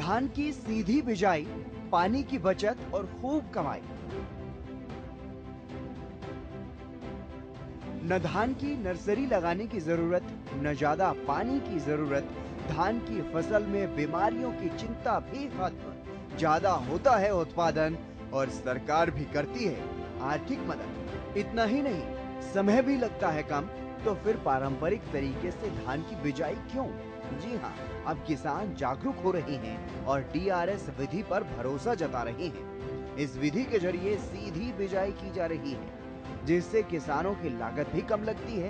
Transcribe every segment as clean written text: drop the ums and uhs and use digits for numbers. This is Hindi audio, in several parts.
धान की सीधी बिजाई, पानी की बचत और खूब कमाई। न धान की नर्सरी लगाने की जरूरत, न ज्यादा पानी की जरूरत। धान की फसल में बीमारियों की चिंता भी खत्म। ज्यादा होता है उत्पादन और सरकार भी करती है आर्थिक मदद। इतना ही नहीं, समय भी लगता है कम। तो फिर पारंपरिक तरीके से धान की बिजाई क्यों? जी हाँ, अब किसान जागरूक हो रहे हैं और DRS विधि पर भरोसा जता रहे हैं। इस विधि के जरिए सीधी बिजाई की जा रही है, जिससे किसानों की लागत भी कम लगती है,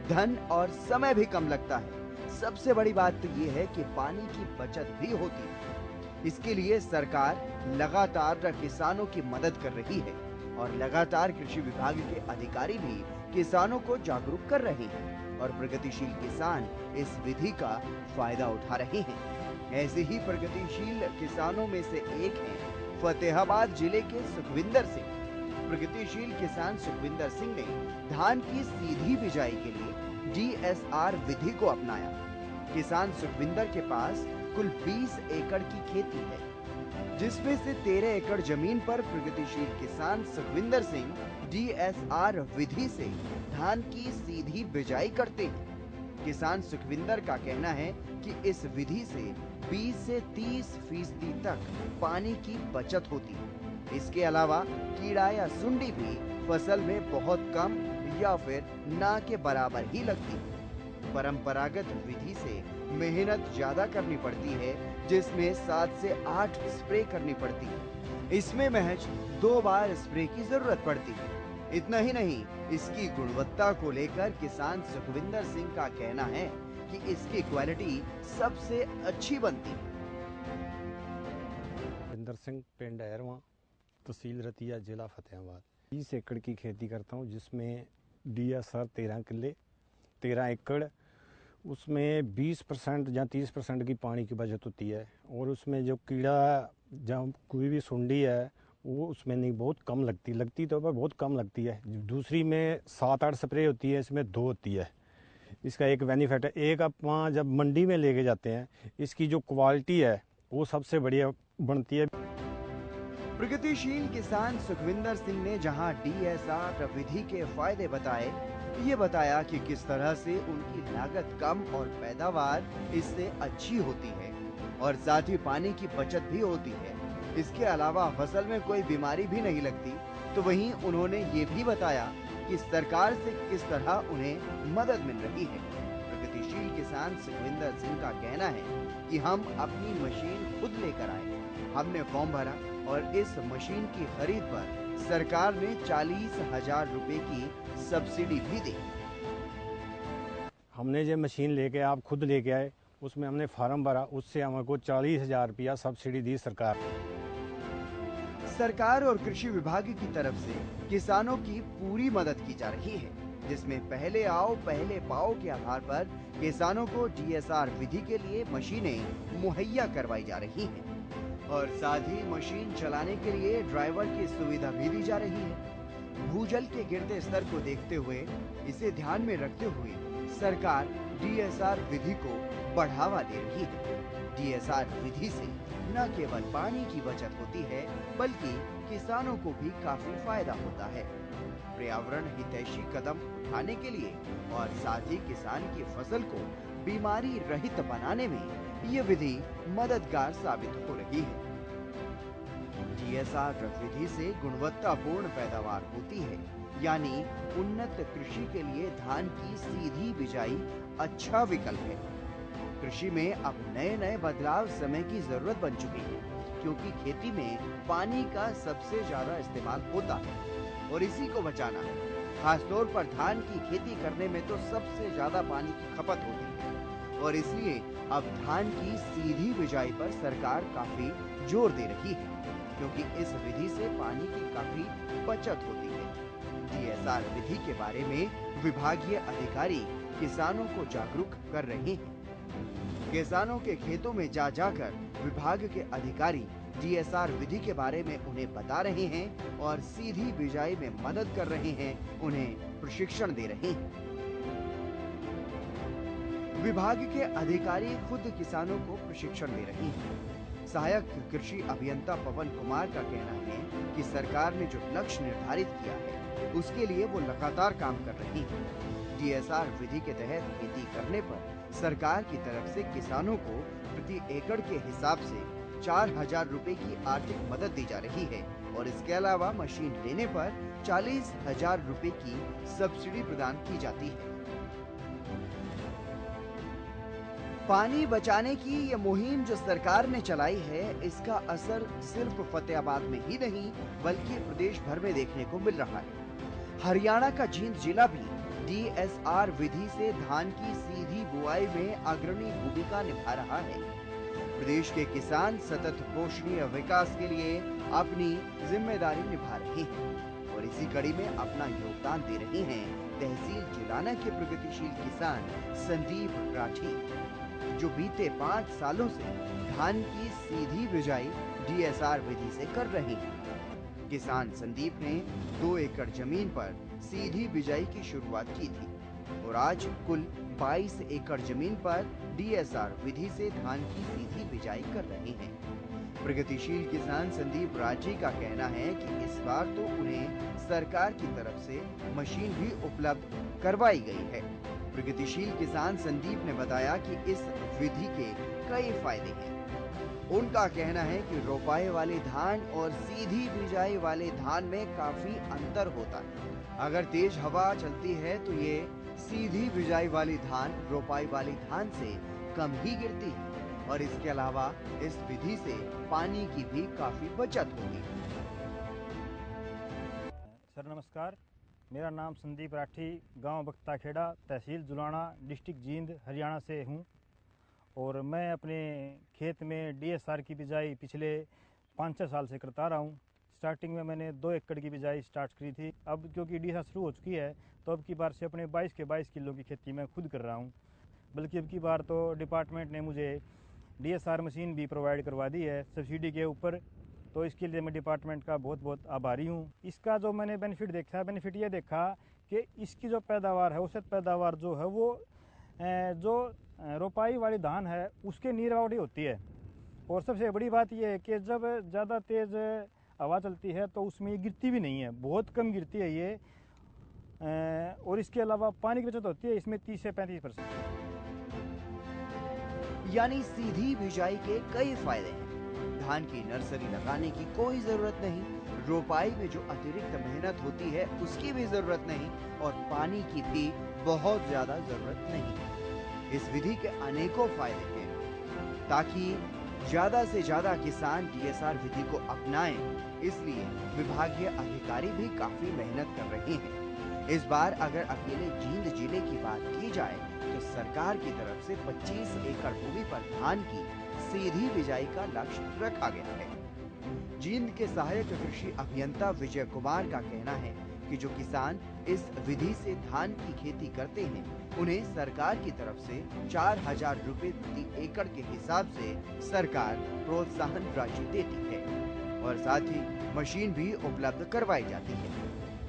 धन और समय भी कम लगता है। सबसे बड़ी बात तो ये है कि पानी की बचत भी होती है। इसके लिए सरकार लगातार किसानों की मदद कर रही है और लगातार कृषि विभाग के अधिकारी भी किसानों को जागरूक कर रहे हैं और प्रगतिशील किसान इस विधि का फायदा उठा रहे हैं। ऐसे ही प्रगतिशील किसानों में से एक हैं फतेहाबाद जिले के सुखविंदर सिंह। प्रगतिशील किसान सुखविंदर सिंह ने धान की सीधी बिजाई के लिए DSR विधि को अपनाया। किसान सुखविंदर के पास कुल 20 एकड़ की खेती है, जिसमें से 13 एकड़ जमीन पर प्रगतिशील किसान सुखविंदर सिंह DSR विधि से धान की सीधी बिजाई करते हैं। किसान सुखविंदर का कहना है कि इस विधि से 20 से 30% तक पानी की बचत होती है। इसके अलावा कीड़ा या सुंडी भी फसल में बहुत कम या फिर ना के बराबर ही लगती है। परंपरागत विधि से मेहनत ज्यादा करनी पड़ती है, जिसमें 7 से 8 स्प्रे करनी पड़ती है। इसमें महज 2 बार स्प्रे की जरूरत पड़ती है। इतना ही नहीं, इसकी गुणवत्ता को लेकर किसान सुखविंदर सिंह का कहना है कि इसकी क्वालिटी सबसे अच्छी बनती है। सुखविंदर सिंह, पिंड हैरवा, तहसील रतिया, जिला फतेहाबाद। 20 एकड़ की खेती करता हूँ, जिसमें DSR 13 किले, 13 एकड़। उसमें 20% या 30% की पानी की बचत होती है और उसमें जो कीड़ा जहाँ कोई भी सुंडी है वो उसमें नहीं, बहुत कम लगती तो पर बहुत कम लगती है। दूसरी में 7-8 स्प्रे होती है, इसमें 2 होती है। इसका एक बेनिफिट है। एक आप जब मंडी में लेके जाते हैं, इसकी जो क्वालिटी है वो सबसे बढ़िया बनती है। प्रगतिशील किसान सुखविंदर सिंह ने जहां DSR विधि के फायदे बताए, ये बताया कि किस तरह से उनकी लागत कम और पैदावार इससे अच्छी होती है और साथ ही पानी की बचत भी होती है। इसके अलावा फसल में कोई बीमारी भी नहीं लगती। तो वहीं उन्होंने ये भी बताया कि सरकार से किस तरह उन्हें मदद मिल रही है। प्रगतिशील किसान सुखविंदर सिंह का कहना है कि हम अपनी मशीन खुद लेकर आए, हमने फॉर्म भरा और इस मशीन की खरीद पर सरकार ने 40,000 रुपए की सब्सिडी भी दी। हमने जो मशीन लेके आप खुद लेके आए, उसमें हमने फार्म भरा, उससे हमको 40,000 रुपया सब्सिडी दी सरकार। सरकार और कृषि विभाग की तरफ से किसानों की पूरी मदद की जा रही है, जिसमें पहले आओ पहले पाओ के आधार पर किसानों को DSR विधि के लिए मशीनें मुहैया करवाई जा रही हैं और साथ ही मशीन चलाने के लिए ड्राइवर की सुविधा भी दी जा रही है। भूजल के गिरते स्तर को देखते हुए, इसे ध्यान में रखते हुए सरकार DSR विधि को बढ़ावा दे रही है। DSR विधि से न केवल पानी की बचत होती है, बल्कि किसानों को भी काफी फायदा होता है। पर्यावरण हितैषी कदम उठाने के लिए और साथ ही किसान की फसल को बीमारी रहित बनाने में ये विधि मददगार साबित हो रही है। DSR विधि से गुणवत्तापूर्ण पैदावार होती है, यानी उन्नत कृषि के लिए धान की सीधी बिजाई अच्छा विकल्प है। कृषि में अब नए नए बदलाव समय की जरूरत बन चुकी है, क्योंकि खेती में पानी का सबसे ज्यादा इस्तेमाल होता है और इसी को बचाना है। खासतौर पर धान की खेती करने में तो सबसे ज्यादा पानी की खपत होती है और इसलिए अब धान की सीधी बिजाई पर सरकार काफी जोर दे रही है, क्योंकि इस विधि से पानी की काफी बचत होती है। DSR विधि के बारे में विभागीय अधिकारी किसानों को जागरूक कर रहे हैं। किसानों के खेतों में जा जाकर विभाग के अधिकारी DSR विधि के बारे में उन्हें बता रहे हैं और सीधी बिजाई में मदद कर रहे हैं, उन्हें प्रशिक्षण दे रहे हैं। विभाग के अधिकारी खुद किसानों को प्रशिक्षण दे रहे हैं। सहायक कृषि अभियंता पवन कुमार का कहना है कि सरकार ने जो लक्ष्य निर्धारित किया है उसके लिए वो लगातार काम कर रही है। डीएसआर विधि के तहत खेती करने पर सरकार की तरफ से किसानों को प्रति एकड़ के हिसाब से 4,000 रुपए की आर्थिक मदद दी जा रही है और इसके अलावा मशीन लेने पर 40,000 रुपए की सब्सिडी प्रदान की जाती है। पानी बचाने की ये मुहिम जो सरकार ने चलाई है, इसका असर सिर्फ फतेहाबाद में ही नहीं बल्कि प्रदेश भर में देखने को मिल रहा है। हरियाणा का जींद जिला भी डीएसआर विधि से धान की सीधी बुआई में अग्रणी भूमिका निभा रहा है। प्रदेश के किसान सतत पोषणीय विकास के लिए अपनी जिम्मेदारी निभा रहे हैं और इसी कड़ी में अपना योगदान दे रहे हैं तहसील जिलाना के प्रगतिशील किसान संदीप राठी, जो बीते 5 सालों से धान की सीधी बिजाई डीएसआर विधि से कर रहे हैं। किसान संदीप ने 2 एकड़ जमीन पर सीधी बिजाई की शुरुआत की थी और आज कुल 22 एकड़ जमीन पर डीएसआर विधि से धान की सीधी बिजाई कर रहे हैं। प्रगतिशील किसान संदीप राठी का कहना है कि इस बार तो उन्हें सरकार की तरफ से मशीन भी उपलब्ध करवाई गई है। प्रगतिशील किसान संदीप ने बताया कि इस विधि के कई फायदे हैं। उनका कहना है कि रोपाई वाले धान और सीधी बिजाई वाले धान में काफी अंतर होता है। अगर तेज हवा चलती है तो ये सीधी बिजाई वाली धान रोपाई वाली धान से कम ही गिरती है और इसके अलावा इस विधि से पानी की भी काफी बचत होती है। सर नमस्कार, मेरा नाम संदीप राठी, गांव बख्ता खेड़ा, तहसील जुलाना, डिस्ट्रिक्ट जींद, हरियाणा से हूं और मैं अपने खेत में डीएसआर की बिजाई पिछले 5-6 साल से करता रहा हूं। स्टार्टिंग में मैंने 2 एकड़ की बिजाई स्टार्ट करी थी। अब क्योंकि डीएसआर शुरू हो चुकी है तो अब की बार से अपने 22 के 22 किलो की खेती मैं खुद कर रहा हूं। बल्कि अब की बार तो डिपार्टमेंट ने मुझे डीएसआर मशीन भी प्रोवाइड करवा दी है सब्सिडी के ऊपर, तो इसके लिए मैं डिपार्टमेंट का बहुत बहुत आभारी हूँ। इसका जो मैंने बेनिफिट ये देखा कि इसकी जो पैदावार है, औसत पैदावार जो है वो जो रोपाई वाली धान है उसके निर्वाड़ी होती है। और सबसे बड़ी बात यह है कि जब ज़्यादा तेज़ हवा चलती है तो उसमें ये गिरती भी नहीं है, बहुत कम गिरती है ये। और इसके अलावा पानी की बचत होती है इसमें 30 से 35%। यानी सीधी बिजाई के कई फायदे हैं। धान की नर्सरी लगाने की कोई जरूरत नहीं, रोपाई में जो अतिरिक्त मेहनत होती है उसकी भी जरूरत नहीं और पानी की भी बहुत ज्यादा जरूरत नहीं। इस विधि के अनेकों फायदे हैं। ताकि ज्यादा से ज्यादा किसान डीएसआर विधि को अपनाएं, इसलिए विभागीय अधिकारी भी काफी मेहनत कर रहे हैं। इस बार अगर अकेले जींद जिले की बात की जाए तो सरकार की तरफ से 25 एकड़ भूमि पर धान की सीधी बिजाई का लक्ष्य रखा गया है। जींद के सहायक कृषि अभियंता विजय कुमार का कहना है कि जो किसान इस विधि से धान की खेती करते हैं उन्हें सरकार की तरफ से 4,000 रुपए प्रति एकड़ के हिसाब से सरकार प्रोत्साहन राशि देती है और साथ ही मशीन भी उपलब्ध करवाई जाती है।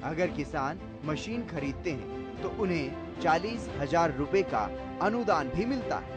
अगर किसान मशीन खरीदते हैं तो उन्हें 40,000 रुपए का अनुदान भी मिलता है।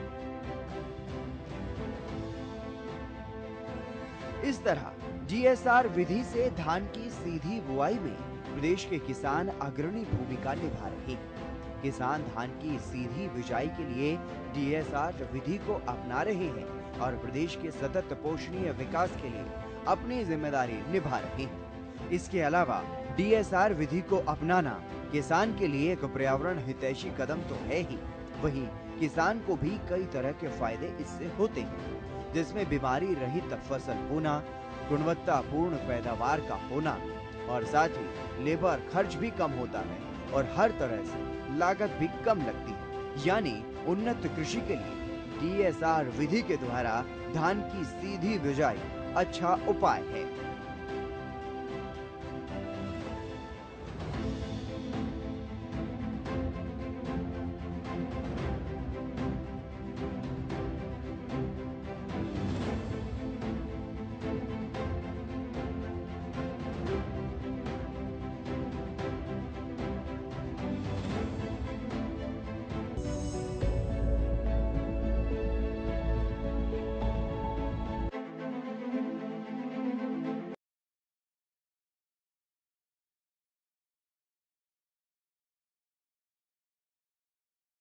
इस तरह डीएसआर विधि से धान की सीधी बुआई में प्रदेश के किसान अग्रणी भूमिका निभा रहे हैं। किसान धान की सीधी बिजाई के लिए डीएसआर विधि को अपना रहे हैं और प्रदेश के सतत पोषणीय विकास के लिए अपनी जिम्मेदारी निभा रहे हैं। इसके अलावा डीएसआर विधि को अपनाना किसान के लिए एक पर्यावरण हितैषी कदम तो है ही, वहीं किसान को भी कई तरह के फायदे इससे होते हैं, जिसमें बीमारी रहित फसल होना, गुणवत्तापूर्ण पैदावार का होना और साथ ही लेबर खर्च भी कम होता है और हर तरह से लागत भी कम लगती है। यानी उन्नत कृषि के लिए डीएसआर विधि के द्वारा धान की सीधी बिजाई अच्छा उपाय है।